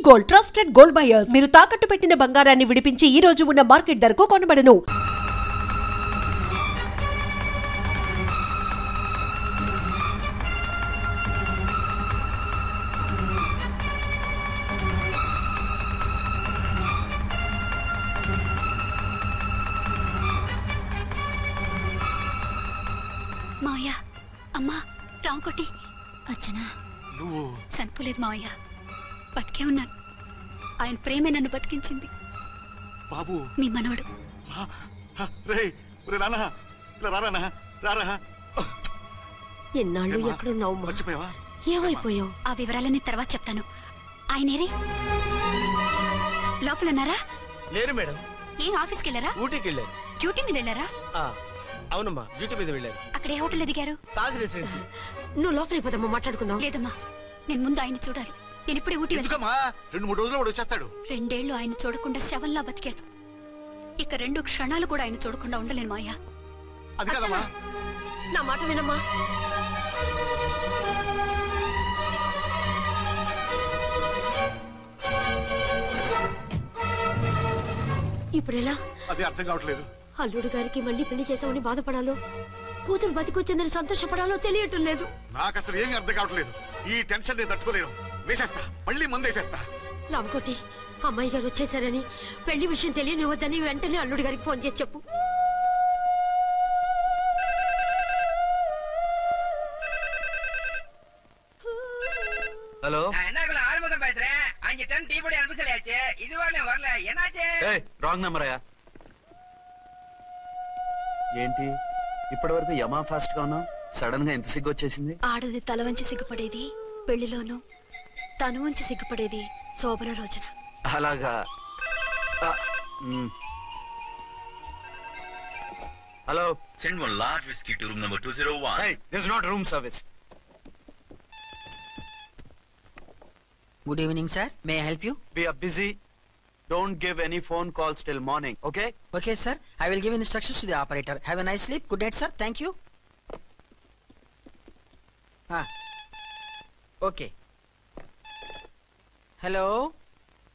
Gold, trusted gold buyers. మీరు తాకట్టు పెట్టిన బంగారాన్ని విడిపించి ఈ రోజు ఉన్న మార్కెట్ ధరకు కొనబడను. మావయ్య, అమ్మా, రాంకోటి. అర్చన, నువ్వు చనిపోలేదు మావయ్య, బతికే ఉన్నాను. ఆయన ప్రేమే నన్ను బతికించింది. బాబు, మీ మనవడు. ఎన్నాళ్ళు ఎక్కడున్నావు? మర్చిపోయావా? ఏమైపోయావు? ఆ వివరాలన్నీ తర్వాత చెప్తాను. ఆయనేరి లోపల ఉన్నారా? లేరు మేడం. ఏం ఆఫీస్కి వెళ్ళారా? ఊటీకి వెళ్ళారు. డ్యూటీ మీద వెళ్ళారా? అవునమ్మా, డ్యూటీ మీద వెళ్ళారు. అక్కడ ఏ హోటల్ ఎదిగారు? తాజ్ రెసిడెన్సీ. నువ్వు లోపలికి పోదమ్మా, మాట్లాడుకుందాం. లేదమ్మా, నేను ముందు ఆయన చూడాలి. నేను ఇప్పుడే ఊటీ వెళ్తాను. 2-3 రోజుల్లో వాడు వచ్చేస్తాడు. 2 ఏళ్ళు ఆయన చూడకుండా శవంలా బతికాను. ఇక 2 క్షణాలు కూడా ఆయన చూడకుండా ఉండలేను మాయా. అది కదమ్మా, నా మాట వినమ్మా. ఇప్పుడు ఎలా? అది అర్థం కావట్లేదు. అల్లుడు గారికి మళ్ళీ పెళ్లి చేసామని బాధపడాలో, కూతురు బతికొచ్చిందని సంతోషపడాలో తెలియటం లేదు. నాకు అసలు ఏమీ అర్థం కావట్లేదు. ఈ టెన్షన్ నేను తట్టుకోలేను. వేసేస్తా, మళ్ళీ మందేసేస్తా. రామకోటి, అమ్మాయి గారు వచ్చేసారని, పెళ్లి విషయం తెలియనివ్వద్దని వెంటనే అల్లుడు గారికి ఫోన్ చేసి చెప్పు. ஹலோ, என்னக்குள்ள ஆறுமுகம் பேசுறேன். 5 டன் டீ பொடி அனுப்ப சொல்லியாச்சு. இதுவரை வரல. என்னாச்சு? ఏయ్ రాంగ్ నంబర్ అయ్యా. ఏంటి ఇప్పటి వరకు యమా ఫాస్ట్ గా ఉన్నావు, సడన్ గా ఎంత సిగ్గు వచ్చేసింది? ఆడది తల వంచి సిగ్గుపడేది పెళ్లిలోనూ, తను వంచి సిగ్గుపడేది శోభన రోజున. అలాగా. Hello, Send one large whiskey to room number 201. hey, this is not room service. Good evening, sir. May I help you? We are busy. Don't give any phone calls till morning, okay? Okay, sir. I will give instructions to the operator. Have a nice sleep. Good night, sir. Thank you. Okay. Hello.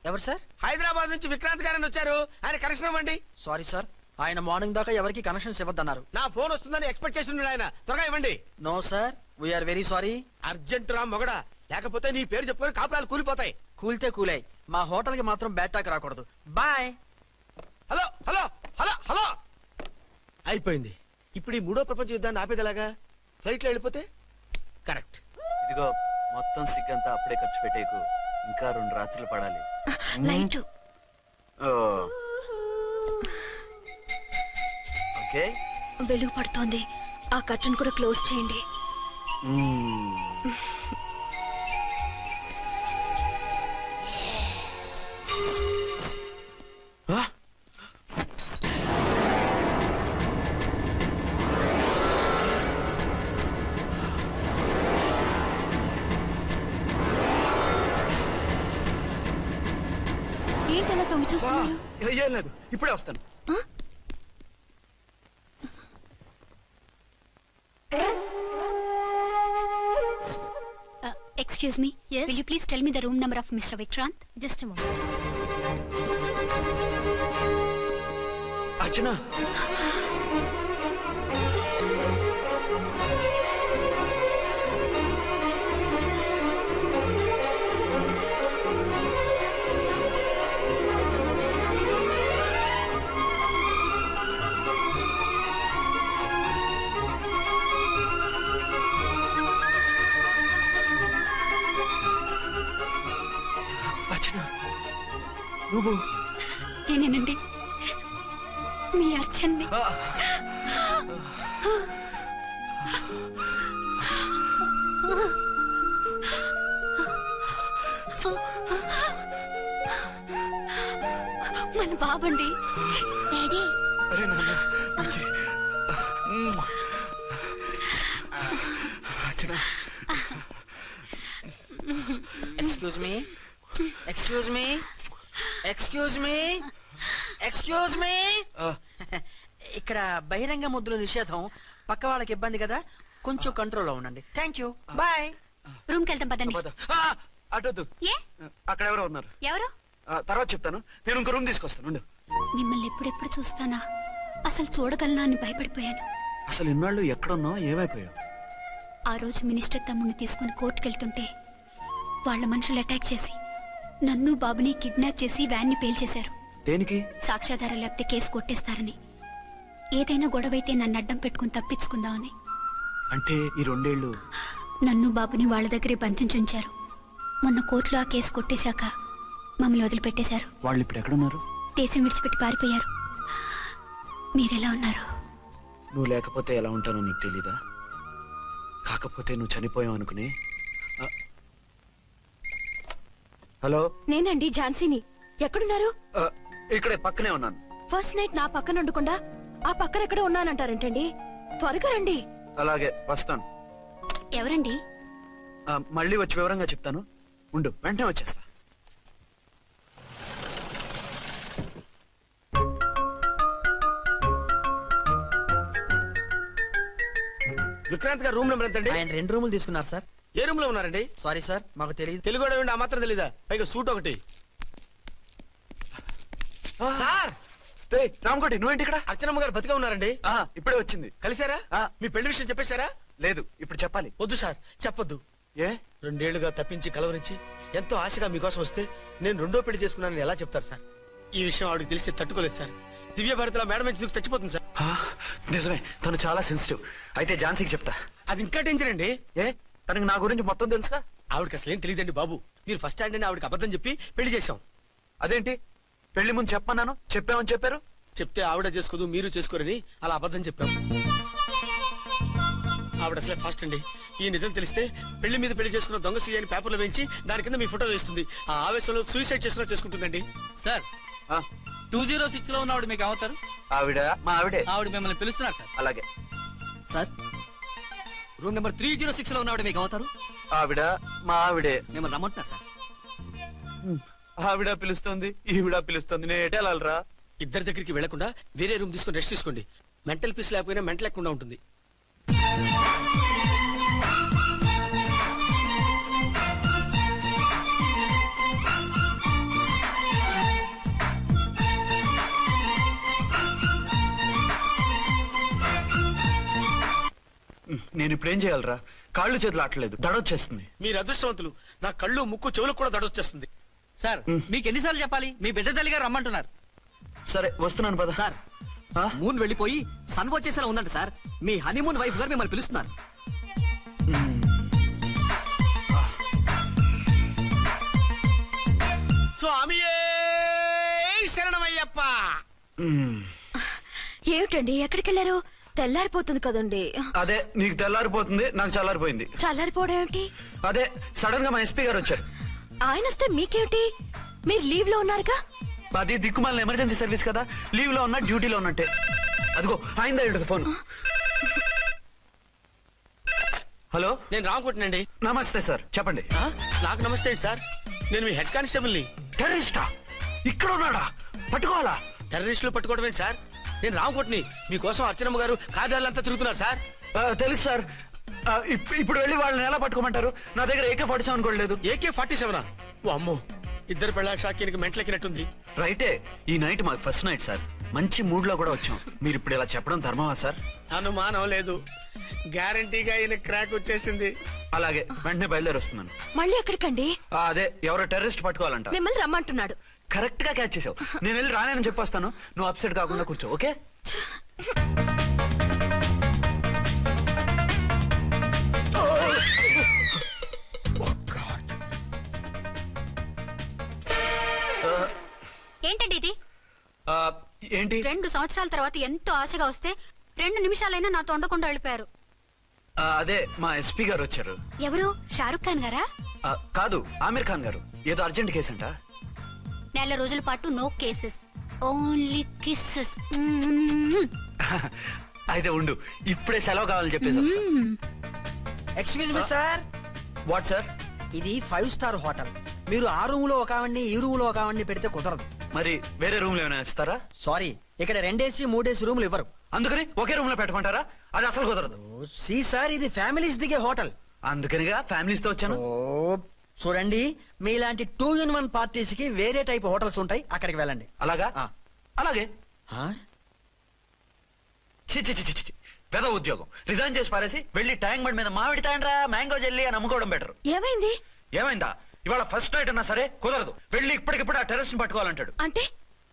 ఎవరు sir? Hyderabad నుంచి విక్రాంత్ గారని వచ్చారు. ఆయన connection ఇవ్వండి. Sorry sir, ఆయన morning దాకా ఎవరికి connections ఇవ్వద్దన్నారు. నా ఫోన్ వస్తుందని ఎక్స్పెక్ట్ చేస్తున్నాడు ఆయన. త్వరగా ఇవ్వండి. No sir, we are very sorry. Urgent రా మొగడా, లేకపోతే నీ పేరు చెప్పుకొని కాపురాలు కూలిపోతాయి. కూల్తే కూలాయి, మా హోటల్ కి మాత్రం బ్యాడ్ టాక్ రాకూడదు. Bye. Hello hello hello hello. అయిపోయింది. ఇప్పుడు ఈ 3వ ప్రపంచ యుద్ధాన్ని ఆపేదలాగా? ఫ్లైట్ లో వెళ్ళిపోతే కరెక్ట్. ఇదిగో మొత్తం సిగ్గంతా అప్పుడే ఖర్చు పెట్టేకు, ఇంకా 2 రాత్రులు పడాలి. లైట్. ఓకే, వెలుగు పడుతోంది. ఆ కర్టన్ కూడా క్లోజ్ చేయండి. ఏంటలా తొంగి చూస్తున్నారు? ఏం లేదు, ఇప్పుడే వస్తాను. Excuse me. Yes. Will you please tell me the room number of Mr. Vikrant? Just a moment. Archana. నువ్వు నేనేనండి, మీ అర్చన్ని. మన బాబండి. డాడీ. అరే నాన్న, excuse me, excuse me, excuse me, excuse me. ఇక్కడ బహిరంగ ముద్దుల నిషేధం, పక్క వాళ్ళకి ఇబ్బంది కదా, కొంచెం కంట్రోల్లో ఉండండి. Thank you. బాయ్. రూమ్కి వెళ్తాం పదండి. అటొద్దు. ఏ అక్కడ ఎవరో ఉన్నారు. ఎవరు? తర్వాత చెప్తాను. నేను ఇంకో రూమ్ తీసుకొస్తాను ఉండు. మిమ్మల్ని ఎప్పుడెప్పుడు చూస్తానా, అసలు చూడగలనా అని భయపడిపోయాను. అసలు ఇన్నాళ్ళు ఎక్కడున్నావు, ఏమైపోయావు? ఆ రోజు మినిస్టర్ తమ్ముడిని తీసుకుని కోర్టుకెళ్తుంటే వాళ్ళ మనుషులు అటాక్ చేసి నన్ను బాబుని కిడ్నాప్ చేసి వ్యాన్ని పేల్చేశారు. దేనికి? సాక్ష్యాధారం లేకపోతే కేసు కొట్టేస్తారని. ఏదైనా గొడవైతే నన్ను అడ్డం పెట్టుకుని తప్పించుకుందామని. అంటే ఈ 2 ఏళ్ళు నన్ను బాబుని వాళ్ళ దగ్గరే బంధించుంచారు. మొన్న కోర్టులో ఆ కేసు కొట్టేశాక మమ్మల్ని వదిలిపెట్టేశారు. వాళ్ళు ఇప్పుడు ఎక్కడున్నారు? దేశం విడిచిపెట్టి పారిపోయారు. మీరెలా ఉన్నారు? నువ్వు లేకపోతే ఎలా ఉంటానో నీకు తెలీదా? కాకపోతే నువ్వు చనిపోయావు అనుకుని. హలో, నేనండి ఝాన్సీని. ఎక్కడున్నారు? ఇక్కడే పక్కనే ఉన్నాను. ఫస్ట్ నైట్ నా పక్కన ఉండకుండా ఆ పక్కన ఎక్కడ ఉన్నానంటారేంటండి? త్వరగా రండి. అలాగే వస్తాను. ఎవరండి? మళ్ళీ వచ్చి వివరంగా చెప్తాను. ఉండు, వెంటనే వచ్చేస్తా. విక్రాంత్ గారు రూమ్ నెంబర్ ఎంతండి? ఆయన 2 రూములు తీసుకున్నారు సార్. ఏ రూమ్ లో ఉన్నారండి? సారీ సార్, మాకు తెలియదు. తెలుగు ఆ మాత్రం తెలీదా? పైగా సూట్ ఒకటి. సార్, రామకోటి నువ్వేంటి ఇక్కడ? అర్చనమ్మ గారు బతిగా ఉన్నారండి. ఇప్పుడే వచ్చింది. కలిసారా? మీ పెళ్లి విషయం చెప్పేశారా? లేదు, ఇప్పుడు చెప్పాలి. వద్దు సార్, చెప్పొద్దు. ఏ? 2 ఏళ్లుగా తప్పించి కలవరించి ఎంతో ఆశగా మీకోసం వస్తే నేను 2వ పెళ్లి చేసుకున్నానని ఎలా చెప్తారు సార్? ఈ విషయం ఆవిడకి తెలిసి తట్టుకోలేదు సార్. దివ్య భారతిలో మేడం నుంచి దూకి చచ్చిపోతుంది సార్. నిజమే, తను చాలా సెన్సిటివ్. అయితే ఝాన్సీకి చెప్తా. అది ఇంకా డేంజర్ అండి. ఏ, తనకి నా గురించి మొత్తం తెలుసా? ఆవిడకి అసలు ఏం తెలియదండి బాబు. మీరు ఫస్ట్ హ్యాండ్ అని ఆవిడకి అబద్ధం చెప్పి పెళ్లి చేశాం. అదేంటి, పెళ్లి ముందు చెప్పమన్నాను, చెప్పామని చెప్పారు. చెప్తే ఆవిడ చేసుకోదు, మీరు చేసుకోరని అలా అబద్ధం చెప్పాం. ఆవిడ అసలే ఫాస్ట్ అండి. ఈ నిజం తెలిస్తే పెళ్లి మీద పెళ్లి చేసుకున్న దొంగ సీ అని పేపర్లో వేయించి దాని కింద మీ ఫోటో వేస్తుంది. ఆ ఆవేశంలో సూసైడ్ చేసుకుంటుందండి. సార్ 206 లో ఉన్నవాడు మీకు అవుతారు. ఆవిడ మా ఆవిడే. ఆవిడ మిమ్మల్ని పిలుస్తున్నారు సార్. అలాగే సార్, రూమ్ నెంబర్ 306 లో ఉన్నవాడు మీకు అవుతారు. ఆవిడ మా ఆవిడే. మిమ్మల్ని రమ్మంటున్నారు సార్. ఆవిడ పిలుస్తుంది, ఈవిడ పిలుస్తుంది. నేను ఎటు వెళ్ళాలరా? ఇద్దరి దగ్గరికి వెళ్లకుండా వేరే రూమ్ తీసుకొని రెస్ట్ తీసుకోండి. మెంటల్ పీస్ లేకపోయినా మెంటల్ లేకుండా ఉంటుంది. నేను ఇప్పుడు ఏం చేయాలరా? కాళ్ళు చేతులు ఆటలేదు, దడొచ్చేస్తుంది. మీరు అదృష్టవంతులు. నా కళ్ళు ముక్కు చెవులకు కూడా దడొచ్చేస్తుంది. సార్ మీకు ఎన్నిసార్లు చెప్పాలి? మీ బిడ్డ తల్లి గారు రమ్మంటున్నారు. సరే వస్తున్నాను పద. సార్, మూన్ వెళ్ళిపోయి సన్ వచ్చేసేలా ఉందంట సార్. మీ హనీమూన్ వైఫ్ గారు మిమ్మల్ని పిలుస్తున్నారు. స్వామియే శరణమయ్యప్ప. ఏమిటండి ఎక్కడికి వెళ్ళారు? తెల్లారిపోతుంది కదండి. అదే, నీకు తెల్లారిపోతుంది, నాకు చల్లారిపోయింది. చల్లారిపోవడం ఏమిటి? అదే సడన్ గా మా ఎస్పీ గారు వచ్చారు. ఆయన వస్తే మీకేమిటి? మీరు లీవ్ లో ఉన్నారుగా. అది దిక్కుమాలిన ఎమర్జెన్సీ సర్వీస్ కదా, లీవ్ లో ఉన్నా డ్యూటీలో ఉన్నట్టే. అదిగో ఆయన ఫోన్. హలో, నేను రామకుంటున్నాండి. నమస్తే సార్, చెప్పండి. నాకు నమస్తే అండి సార్. నేను మీ హెడ్ కానిస్టేబుల్ ని. టెర్రరిస్టా? ఇక్కడ ఉన్నాడా? పట్టుకోవాలా? టెర్రరిస్టులు పట్టుకోవడం ఏంటి సార్? నేను రామకోటిని. మీకోసం అర్చనమ్మ గారు కార్యాలంతా తిరుగుతున్నారు సార్. తెలుసు సార్. ఇప్పుడు వెళ్ళి వాళ్ళని ఎలా పట్టుకోమంటారు? నా దగ్గర AK-47 కూడా లేదు. AK-47? ఓ అమ్మో, ఇద్దరు పెళ్ళా షాకీనికి మెంటలెక్కినట్టుంది. రైటే, ఈ నైట్ మాకు ఫస్ట్ నైట్ సార్. మంచి మూడ్ లో కూడా వచ్చాం. మీరు ఇప్పుడు ఇలా చెప్పడం ధర్మమా సార్? అనుమానం లేదు, గ్యారంటీగా ఈయన క్రాక్ వచ్చేసింది. అలాగే, వెంటనే బయలుదేరి వస్తున్నాను. మళ్ళీ ఎక్కడికండి? అదే, ఎవరో టెర్రరిస్ట్ పట్టుకోవాలంట. మిమ్మల్ని రమ్మంటున్నాడు. కరెక్ట్ గా క్యాచ్ చేసావు. నేను వెళ్ళి రానని చెప్పొస్తాను, నువ్వు అప్సెట్ కాకుండా కూర్చో, ఓకే? ఏంటండి ఇది? ఏంటి? 2 సంవత్సరాల తర్వాత ఎంతో ఆశగా వస్తే 2 నిమిషాలైనా నాతో ఉండకుండా వెళ్ళిపోయారు. అదే, మా ఎస్పీ గారు వచ్చారు. ఎవరు? షారుఖ్ ఖాన్ గారా? కాదు, ఆమీర్ ఖాన్ గారు. ఏదో అర్జెంట్ కేసు అంట. 4 రోజుల పాటు నో కేసెస్, ఓన్లీ కిస్సెస్. అయితే ఉండు, ఇప్పుడే సెలవు కావాలని చెప్పేసి వస్తా. Excuse me sir. What sir? ఇది 5 స్టార్ హోటల్. మీరు ఆ రూమ్ లో ఒక ఆవిడ్ని, ఈ రూమ్ లో ఒక ఆవిడ్ని పెడితే కుదరదు. మరి వేరే రూమ్ లో ఏమైనా ఇస్తారా? సారీ, ఇక్కడ 2 AC 3 AC రూములు ఇవ్వరు. అందుకని ఒకే రూమ్ లో పెట్టమంటారా? అది అసలు కుదరదు. సి సార్, ఇది ఫ్యామిలీస్ దిగే హోటల్. అందుకనిగా ఫ్యామిలీస్ తో వచ్చాను. ఓ చూడండి, మీలాంటి 2-in-1 పార్టీస్ కి వేరే టైప్ హోటల్స్ ఉంటాయి, అక్కడికి వెళ్ళండి. అలాగా అలాగే ఆ? చి చి చి చి చి. పెద్ద ఉద్యోగం రిజైన్ చేసి పారేసి వెళ్ళి ట్యాంక్ బండ్ మీద మామిడి తాండ్రా మ్యాంగో జెల్లీ అని అమ్ముకోవడం బెటర్. ఏమైంది? ఏమైందా? ఇవాళ ఫస్ట్ నైట్ అన్నా సరే కుదరదు, వెళ్ళి ఇప్పటికిప్పుడు ఆ టెర్రస్ ని పట్టుకోవాలంటాడు. అంటే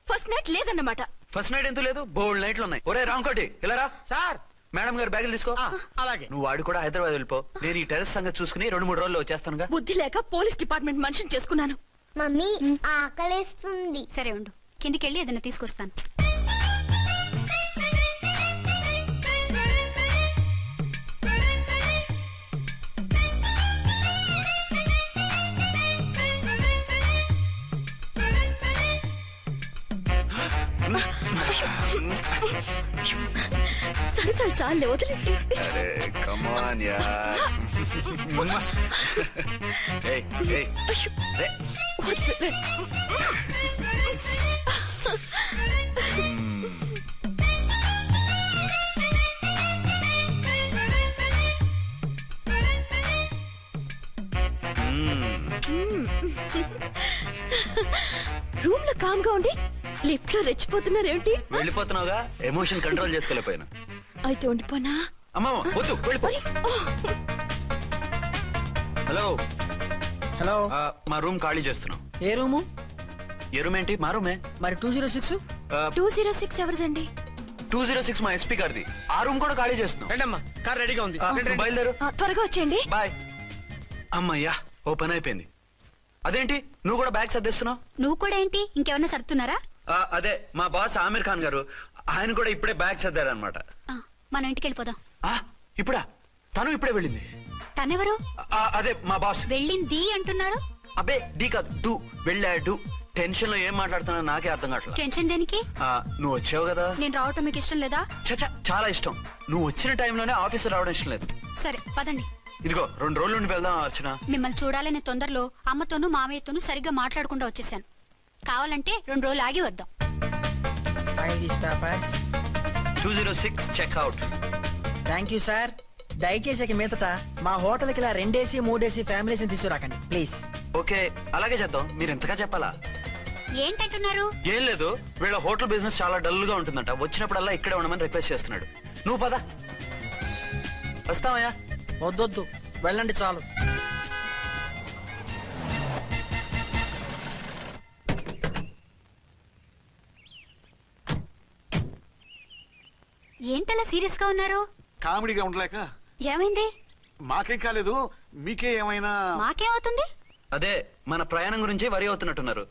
ఫస్ట్ నైట్ లేదన్నమాట. ఫస్ట్ నైట్ ఎందుకు లేదు? బోల్డ్ నైట్లు ఉన్నాయి. ఒరే రాంకోటి ఇలా రా. సార్ మేడం గారు బ్యాగులు తీసుకో. అలాగే. నువ్వు వాడు కూడా హైదరాబాద్ వెళ్ళిపో. నేను ఈ టెర్రస్ సంగతి చూసుకుని 2-3 రోజుల్లో వచ్చేస్తానుగా. బుద్ధి లేక పోలీస్ డిపార్ట్మెంట్ మనిషిని చేసుకున్నాను. మమ్మీ ఆకలేస్తుంది. సరే ఉండు, కిందికెళ్ళి ఏదైనా తీసుకొస్తాను. సరే సరే చాలే, వదిలే. అరే కమాన్ యార్. ఏయ్ ఏయ్ రే. వదిలే. రూమ్ లో కామ్ గా ఉండి లిఫ్ట్ లో రెచ్చిపోతున్నారేమిటి? వెళ్ళిపోతున్నావుగా, ఎమోషన్ కంట్రోల్ చేసుకోలేకపోయినా. అయితే ఉండిపోనా? అమ్మా వద్దు, వెళ్ళిపో. హలో హలో, మా రూమ్ ఖాళీ చేస్తున్నాం. ఏ రూము? ఏ రూమ్ ఏంటి? మా రూమే. మరి 206? 206 ఎవరిదండి? 206 మా ఎస్పీ గారిది. ఆ రూమ్ కూడా ఖాళీ చేస్తున్నాం. రండమ్మా, కార్ రెడీగా ఉంది. బయలుదేరు. త్వరగా వచ్చేయండి. బాయ్. అమ్మయ్యా, ఓ పని అయిపోయింది. అదేంటి నువ్వు కూడా బ్యాగ్ సర్దేస్తున్నావు? నువ్వు కూడా ఏంటి, ఇంకెవరన్నా సర్దుతున్నారా? అదే మా బాస్ ఆమీర్ ఖాన్ గారు, ఆయన కూడా ఇప్పుడే బ్యాగ్ సర్దారనమాట. మనం ఇంటికి వెళ్ళిపోదాం. ఇప్పుడా? తను ఇప్పుడే వెళ్ళింది. తనెవరు? అదే మా బాస్. వెళ్ళింది అంటున్నారు. అబ్బే డీ కాదు, డూ. వెళ్ళాడు. టెన్షన్ లో ఏం మాట్లాడుతున్నా నాకే అర్థం కావట్లేదు. టెన్షన్ దేనికి? నువ్వు వచ్చావు కదా. నేను రావటం మీకు ఇష్టం లేదా? చచ్చా, చాలా ఇష్టం. నువ్వు వచ్చిన టైంలోనే ఆఫీసర్ రావడం ఇష్టం లేదు. సరే పదండి. ఇదిగో 2 రోజుల నుండి వెళ్దాం అర్చన. మిమ్మల్ని చూడాలనే తొందరలో అమ్మతోనూ మామయ్యతోనూ సరిగ్గా మాట్లాడకుండా వచ్చేసాను. కావాలంటే 2 రోజులు ఆగి వద్దాం. 206 చెక్అవుట్. Thank you sir. దయచేసి ఇక మీదట మా హోటల్కి ఇలా 2 AC 3 AC ఫ్యామిలీస్ తీసుకురాకండి ప్లీజ్. ఓకే అలాగే చేద్దాం. మీరు ఎంతగా చెప్పాలా? ఏంటంటున్నారు? ఏం లేదు, వీళ్ళ హోటల్ బిజినెస్ చాలా డల్ గా ఉంటుందంట. వచ్చినప్పుడల్లా ఇక్కడే ఉండమని రిక్వెస్ట్ చేస్తున్నాడు. నువ్వు పద. వస్తావయ్యా? వద్దొద్దు, వెళ్ళండి చాలు. ఏంటలా సీరియస్ గా ఉన్నారు? కామెడీగా ఉండలేక. ఏమైంది? మాకేం కాలేదు, మీకే ఏమైనా? మాకేమవుతుంది? అదే మన ప్రయాణం గురించి వరి అవుతున్నట్టున్నారు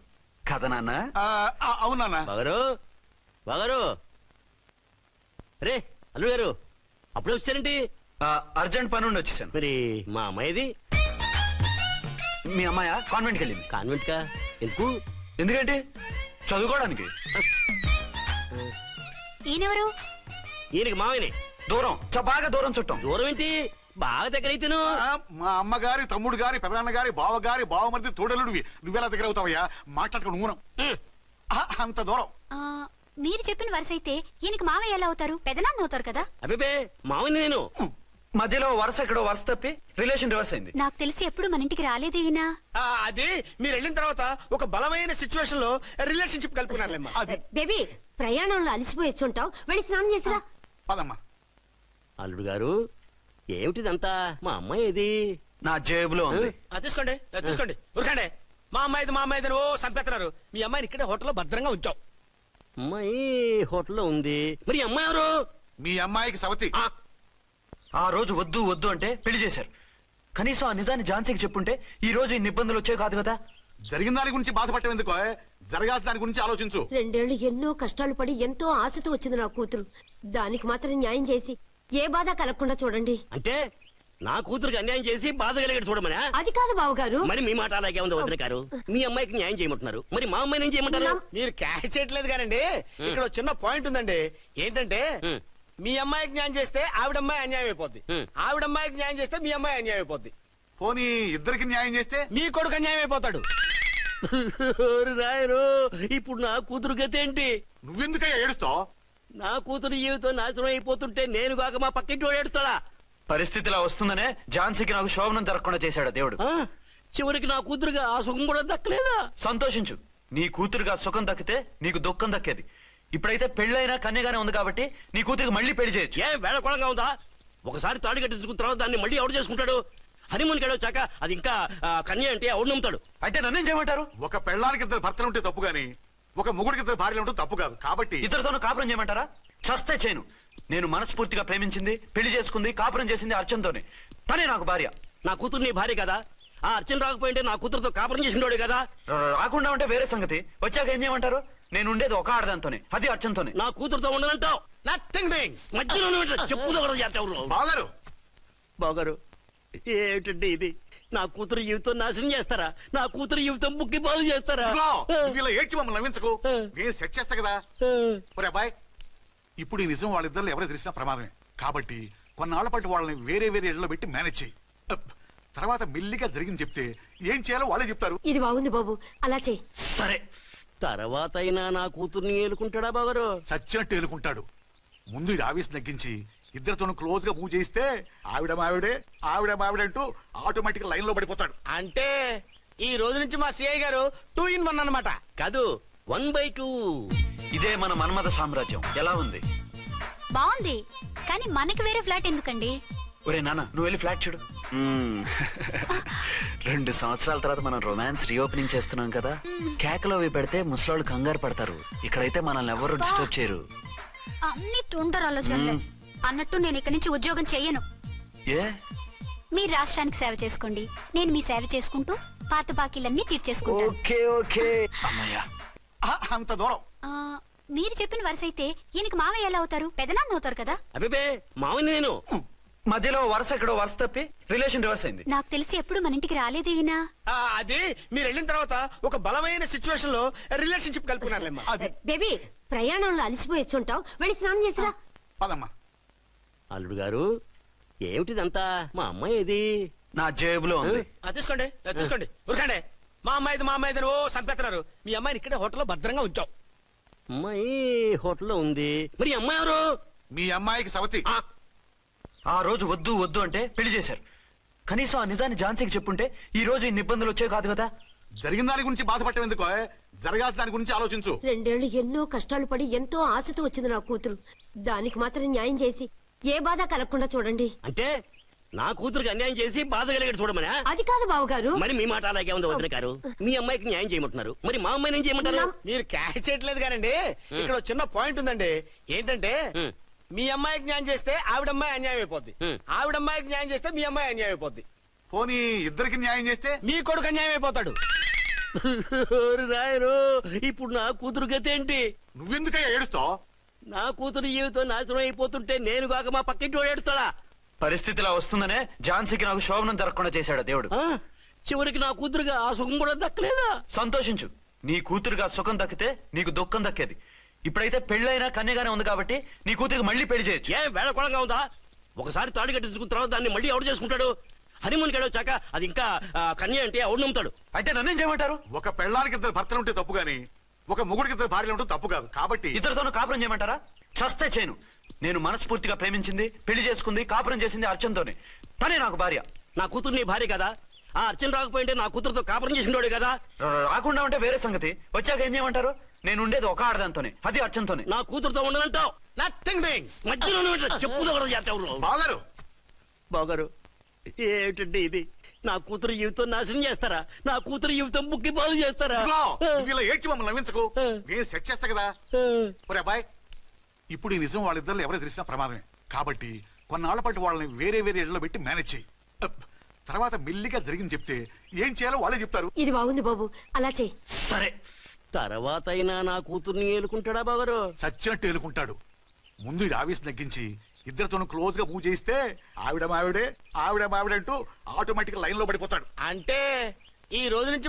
కదా నాన్న? అవునా బాగారు రే అల్లుడు గారు, అప్పుడే వచ్చారేంటి? అర్జెంట్ పని ఉండి వచ్చేసాను. మరి మా అమ్మాయిది? మీ అమ్మాయ కాన్వెంట్కి వెళ్ళింది. కాన్వెంట్ కా? ఎందుకు? ఎందుకంటే చదువుకోవడానికి. ఈయనెవరు? ఈయనకి మామయ్యనే. దూరం, బాగా దూరం చుట్టాం. దూరం ఏంటి, బాగా దగ్గర అయితేను. మా అమ్మగారి, తమ్ముడు గారి, పెదనాన్న గారి, బావగారి, బావమరిది తోడలుడివి. నువ్వెలా దగ్గర అవుతావయ్యా? మాట్లాడుకుని ఊనం అంత దూరం. మీరు చెప్పిన వరుస అయితే ఈయనకి మామయ్య ఎలా అవుతారు? పెదనాన్న అవుతారు కదా. అబ్బే మామయ్య నేను. మధ్యలో వరుస ఎక్కడో వరుస తప్పి రిలేషన్ రివర్స్ అయింది. నాకు తెలిసి ఎప్పుడు మన ఇంటికి రాలేదు ఈయన. అది మీరు వెళ్ళిన తర్వాత ఒక బలమైన సిచ్యువేషన్ లో రిలేషన్షిప్ కలుపుకున్నారులేమ్మా. బేబీ, ప్రయాణంలో అలసిపోయి వచ్చుంటావు, వెళ్ళి స్నానం చేసిరా. పదమ్మా. అల్లుడు గారు ఏమిటిదంతా? మా అమ్మాయి ఏది? నా జేబులో ఉంది. తీసుకోండి తీసుకోండి, ఉరకండి. మా అమ్మాయిది ఓ సంపెత్తనారు. మీ అమ్మాయిని ఇక్కడే హోటల్లో భద్రంగా ఉంచాం. అమ్మాయి హోటల్లో ఉంది. మరి అమ్మాయి ఎవరు? మీ అమ్మాయికి సవతి. ఆ రోజు వద్దు వద్దు అంటే పెళ్లి చేశారు. కనీసం ఆ నిజాన్ని ఝాన్సీకి చెప్పుంటే ఈ రోజు ఇన్ని ఇబ్బందులు వచ్చే కాదు కదా. జరిగిన దాని గురించి బాధపడటం ఎందుకో, జరగాల్సిన దాని గురించి ఆలోచించు. 2 ఏళ్లు ఎన్నో కష్టాలు పడి ఎంతో ఆశతో వచ్చింది నా కూతురు. దానికి మాత్రం న్యాయం చేసి ఏ బాధ కలగకుండా చూడండి. అంటే నా కూతురికి అన్యాయం చేసి బాధ కలిగేది చూడమనా? అది కాదు బావగారు. మరి మీ మాట అలాగే ఉంది వదిన గారు. మీ అమ్మాయికి న్యాయం చేయమంటున్నారు, మరి మా అమ్మాయిని ఏం చేయమంటారు? మీరు క్యాచ్ చేయట్లేదు కానండి. ఇక్కడ చిన్న పాయింట్ ఉందండి. ఏంటంటే మీ అమ్మాయికి న్యాయం చేస్తే ఆవిడమ్మాయి అన్యాయం అయిపోద్ది, ఆవిడమ్మాయికి న్యాయం చేస్తే మీ అమ్మాయి అన్యాయం అయిపోద్ది. పోనీ ఇద్దరికి న్యాయం చేస్తే మీ కొడుకు అన్యాయం అయిపోతాడు. రాయరు, ఇప్పుడు నా కూతురు గతి ఏంటి? నువ్వెందుకయ్యా ఏడుస్తావు? నా కూతురు జీవితం నాశనం అయిపోతుంటే నేను కాక మా పక్కింటి ఏడుస్తాడా? పరిస్థితి ఇలా వస్తుందనే ఝాన్సీకి నాకు శోభనం జరగకుండా చేశాడు దేవుడు. చివరికి నా కూతురుగా ఆ సుఖం కూడా దక్కలేదా? సంతోషించు, నీ కూతురుగా సుఖం దక్కితే నీకు దుఃఖం దక్కేది. ఇప్పుడైతే పెళ్ళైనా కన్యగానే ఉంది కాబట్టి నీ కూతురికి మళ్ళీ పెళ్లి చేయొచ్చు. ఏ వేళకోళంగా ఉందా? ఒకసారి తాడు కట్టించుకున్న తర్వాత దాన్ని మళ్ళీ ఎవడు చేసుకుంటాడు? హనీమూన్కి వెళ్ళొచ్చాక అది ఇంకా కన్య అంటే ఎవడు నమ్ముతాడు? అయితే నన్నేం చేయమంటారు? ఒక పెళ్ళానికి ఇద్దరు భర్తలు ఉంటే తప్పు గాని ఒక మొగుడికి ఇద్దరు భార్యలు ఉంటే తప్పు కాదు. కాబట్టి ఇద్దరితోనూ కాపురం చేయమంటారా? చస్తే చేయను. నేను మనస్ఫూర్తిగా ప్రేమించింది, పెళ్లి చేసుకుంది, కాపురం చేసింది అర్చనతోనే. తనే నాకు భార్య. నా కూతురు నీ భార్య కదా? ఆ అర్చన రాకపోయింటే నా కూతురుతో కాపురం చేసినోడే కదా? రాకుండా ఉంటే వేరే సంగతి. వచ్చాక ఏం చేయమంటారు? నేను ఉండేది ఒక ఆడదాంతోనే, అది అర్చనతోనే. నా కూతురుతో ఉండనంటావు? Nothing doing. మధ్యలో చెప్పుదో కూడా చేస్తావు. బాగారు బాగారు ఏమిటండి ఇది? నా కూతురు జీవితం నాశనం చేస్తారా? నా కూతురు జీవితం ముక్కి పాలు చేస్తారా? ఇలా ఏడ్చి మమ్మల్ని నవ్వించకు. నేను సెట్ చేస్తా కదా. ఒరే అబ్బాయి, ఇప్పుడు ఈ నిజం వాళ్ళిద్దరు ఎవరో తెలిసినా ప్రమాదమే. కాబట్టి కొన్నాళ్ల పాటు వాళ్ళని వేరే వేరే ఇళ్లలో పెట్టి మేనేజ్ చేయి. తర్వాత మెల్లిగా జరిగింది చెప్తే ఏం చేయాలో వాళ్ళే చెప్తారు. ఇది బాగుంది బాబు, అలా చెయ్యి. సరే. తర్వాత అయినా నా కూతుర్ని ఏలుకుంటాడా బాగారు? చచ్చినట్టు ఏలుకుంటాడు. ముందు ఈ ఆవేశం తగ్గించి ఇద్దరితోనూ క్లోజ్ గా మూవ్ చేయిస్తే ఆవిడ మావిడే ఆవిడ మావిడే అంటూ ఆటోమేటిక్ లైన్ లో పడిపోతాడు. అంటే ఈ రోజు నుంచి మా సిఐ గారు 2 in 1 అన్నమాట. కాదు, 1/2. ఇదే మన మన్మథ సామ్రాజ్యం. ఎలా ఉంది? బాగుంది, కానీ మనకి వేరే ఫ్లాట్ ఎందుకండి? ఒరే నాన్న, నువ్వు వెళ్ళి ఫ్లాట్ చూడు. 2 సంవత్సరాల తర్వాత మనం రొమాన్స్ రీఓపెనింగ్ చేస్తున్నాం కదా. కేకలో అవి పెడితే ముసలోళ్ళు కంగారు పడతారు. ఇక్కడైతే మనల్ని ఎవరు డిస్టర్బ్ చేయరు. అన్ని తొందర ఆలోచనలే. అన్నట్టు నేను ఇక్కడి నుంచి ఉద్యోగం చెయ్యను. ఏ? మీరు రాష్ట్రానికి సేవ చేసుకోండి, నేను మీ సేవ చేసుకుంటూ పాత బాకీలన్నీ తీర్చేసుకుంటాను. Okay okay. అమ్మయ్యా, అంత దూరం. మీరు చెప్పిన వరుస అయితే ఈయనకి మావయ్య ఎలా అవుతారు? పెదనాన్న అవుతారు కదా. అబే మావని నేను మధ్యలో వరుస ఎక్కడో వరుస తప్పి రిలేషన్ రివర్స్ అయింది. నాకు తెలిసి ఎప్పుడు మన ఇంటికి రాలేదు ఈయన. అది మీరు వెళ్ళిన తర్వాత ఒక బలమైన సిచ్యువేషన్ లో రిలేషన్షిప్ కలుపుకున్నారులేమ్మా. బేబీ, ప్రయాణంలో అలసిపోయి వచ్చుంటావు, వెళ్ళి స్నానం చేసిరా. పదమ్మా. అల్లుడు గారు, ఏమిటిదంతా? మా అమ్మాయి ఏది? నా జేబులో ఉంది. తీసుకోండి తీసుకోండి, ఉరకండి. మా అమ్మాయిది ఓ సంపెత్తనారు. మీ అమ్మాయిని ఇక్కడే హోటల్లో భద్రంగా ఉంచాం. అమ్మాయి హోటల్లో ఉంది. మరి అమ్మాయి ఎవరు? మీ అమ్మాయికి సవతి. ఆ రోజు వద్దు వద్దు అంటే పెళ్లి చేశారు. కనీసం ఆ నిజాన్ని ఝాన్సీకి చెప్పుంటే ఈ రోజు ఇన్ని ఇబ్బందులు వచ్చే కాదు కదా. జరిగిన దాని గురించి బాధపడటం ఎందుకో, జరగాల్సిన దాని గురించి ఆలోచించు. 2 ఏళ్లు ఎన్నో కష్టాలు పడి ఎంతో ఆశతో వచ్చింది నా కూతురు. దానికి మాత్రం న్యాయం చేసి ఏ బాధ కలగకుండా చూడండి. అంటే నా కూతురికి అన్యాయం చేసి బాధ కలిగేది చూడమనా? అది కాదు బావగారు. మరి మీ మాట అలాగే ఉంది వదిన గారు. మీ అమ్మాయికి న్యాయం చేయమంటున్నారు, మరి మా అమ్మాయిని ఏం చేయమంటారు? మీరు క్యాచ్ చేయట్లేదు కానండి. ఇక్కడ చిన్న పాయింట్ ఉందండి. ఏంటంటే మీ అమ్మాయికి న్యాయం చేస్తే ఆవిడమ్మాయి అన్యాయం అయిపోద్ది, ఆవిడమ్మాయికి న్యాయం చేస్తే మీ అమ్మాయి అన్యాయం అయిపోద్ది. పోనీ ఇద్దరికి న్యాయం చేస్తే మీ కొడుకు అన్యాయం అయిపోతాడు. రాయరు, ఇప్పుడు నా కూతురు గతి ఏంటి? నువ్వెందుకయ్యా ఏడుస్తావు? నా కూతురు జీవితం నాశనం అయిపోతుంటే నేను కాక మా పక్కింటి వాడు ఏడుస్తాడా? పరిస్థితిలా వస్తుందనే ఝాన్సీకి నాకు శోభనం జరగకుండా చేశాడు దేవుడు. చివరికి నా కూతురుగా ఆ సుఖం కూడా దక్కలేదా? సంతోషించు, నీ కూతురుగా సుఖం దక్కితే నీకు దుఃఖం దక్కేది. ఇప్పుడైతే పెళ్ళైనా కన్యగానే ఉంది కాబట్టి నీ కూతురికి మళ్ళీ పెళ్లి చేయొచ్చు. ఏ వేళకోళంగా ఉందా? ఒకసారి తాడు కట్టించుకున్న తర్వాత దాన్ని మళ్ళీ ఎవడు చేసుకుంటాడు? హనీమూన్కి వెళ్ళొచ్చాక అది ఇంకా కన్య అంటే ఎవడు నమ్ముతాడు? అయితే నన్నేం చేయమంటారు? ఒక పెళ్ళానికి ఇద్దరు భర్తలు ఉంటే తప్పు గాని ఒక మొగుడికి ఇద్దరు భార్యలు ఉంటే తప్పు కాదు. కాబట్టి ఇద్దరితోనూ కాపురం చేయమంటారా? చస్తే చేయను. నేను మనస్ఫూర్తిగా ప్రేమించింది, పెళ్లి చేసుకుంది, కాపురం చేసింది అర్చనతోనే. తనే నాకు భార్య. నా కూతురు నీ భార్య కదా? ఆ అర్చన రాకపోయింటే నా కూతురుతో కాపురం చేసినోడే కదా? రాకుండా ఉంటే వేరే సంగతి. వచ్చాక ఏం చేయమంటారు? నేను ఉండేది ఒక ఆడదాంతోనే, అది అర్చనతోనే. నా కూతురుతో ఉండనంటావు? Nothing doing. మధ్యలో చెప్పుదో కూడా చేస్తావు. బాగారు బాగారు ఏమిటండి ఇది? నా కూతురు జీవితం నాశనం చేస్తారా? నా కూతురు జీవితం ముక్కి పాలు చేస్తారా? ఇలా ఏడ్చి మమ్మల్ని నవ్వించకు. నేను సెట్ చేస్తా కదా. ఒరే అబ్బాయి, ఇప్పుడు ఈ నిజం వాళ్ళిద్దరు ఎవరో తెలిసినా ప్రమాదమే. కాబట్టి కొన్నాళ్ల పాటు వాళ్ళని వేరే వేరే ఇళ్లలో పెట్టి మేనేజ్ చేయి. తర్వాత మెల్లిగా జరిగింది చెప్తే ఏం చేయాలో వాళ్ళే చెప్తారు. ఇది బాగుంది బాబు, అలా చెయ్యి. సరే. తర్వాత అయినా నా కూతుర్ని ఏలుకుంటాడా బాగారు? చచ్చినట్టు ఏలుకుంటాడు. ముందు ఈ ఆవేశం తగ్గించి ఇద్దరితోనూ క్లోజ్ గా మూవ్ చేయిస్తే ఆవిడ మావిడే ఆవిడ మావిడే అంటూ ఆటోమేటిక్ లైన్ లో పడిపోతాడు. అంటే ఈ రోజు నుంచి